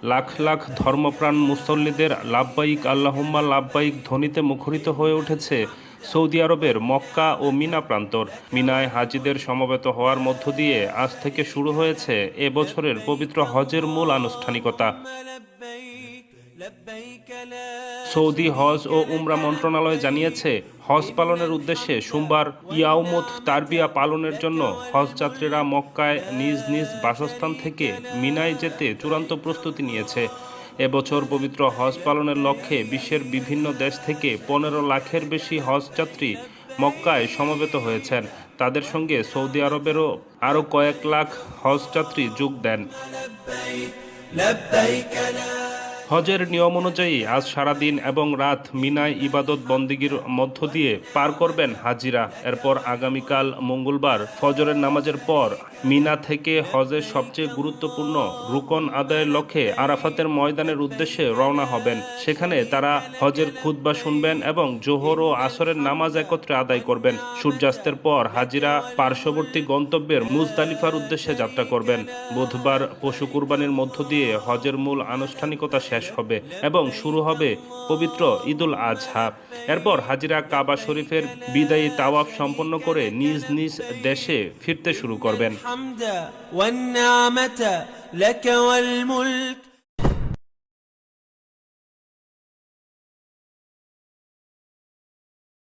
লাখ লাখ ধর্মপ্রাণ মুসল্লিদের লাব্বাইক আল্লাহুম্মা লাব্বাইক ধ্বনিতে মুখরিত হয়ে উঠেছে সৌদি আরবের মক্কা ও মিনা প্রান্তর। মিনায় হাজিদের সমবেত হওয়ার মধ্য দিয়ে আজ থেকে শুরু হয়েছে এবছরের পবিত্র হজের মূল আনুষ্ঠানিকতা। সৌদি হজ ও উমরা মন্ত্রণালয় জানিয়েছে, হজ পালনের উদ্দেশ্যে সোমবার ইয়াউমুত তারবিয়া পালনের জন্য হজ যাত্রীরা মক্কায় নিজ নিজ বাসস্থান থেকে মিনায় যেতে চূড়ান্ত প্রস্তুতি নিয়েছে। এবছর পবিত্র হজ পালনের লক্ষ্যে বিশ্বের বিভিন্ন দেশ থেকে 15 লাখের বেশি হজ যাত্রী মক্কায় সমবেত হয়েছেন। তাদের সঙ্গে সৌদি আরবেরও আরও কয়েক লাখ হজ যাত্রী যোগ দেন। হজের নিয়ম অনুযায়ী আজ সারাদিন এবং রাত মিনায় ইবাদত বন্দেগীর মধ্য দিয়ে পার করবেন হাজিরা। এরপর আগামীকাল মঙ্গলবার ফজরের নামাজের পর মিনা থেকে হজের সবচেয়ে গুরুত্বপূর্ণ রুকন আদায়ের লক্ষ্যে আরাফাতের ময়দানের উদ্দেশ্যে রওনা হবেন। সেখানে তারা হজের খুতবা শুনবেন এবং জোহর ও আসরের নামাজ একত্রে আদায় করবেন। সূর্যাস্তের পর হাজিরা পার্শ্ববর্তী গন্তব্যের মুজদালিফার উদ্দেশ্যে যাত্রা করবেন। বুধবার পশু কুরবানির মধ্য দিয়ে হজের মূল আনুষ্ঠানিকতা শেষ হবে এবং শুরু হবে পবিত্র ঈদুল আজহা। এরপর হাজিরা কাবা শরীফের বিদায়ী তাওয়াফ সম্পন্ন করে নিজ নিজ দেশে ফিরতে শুরু করবেন।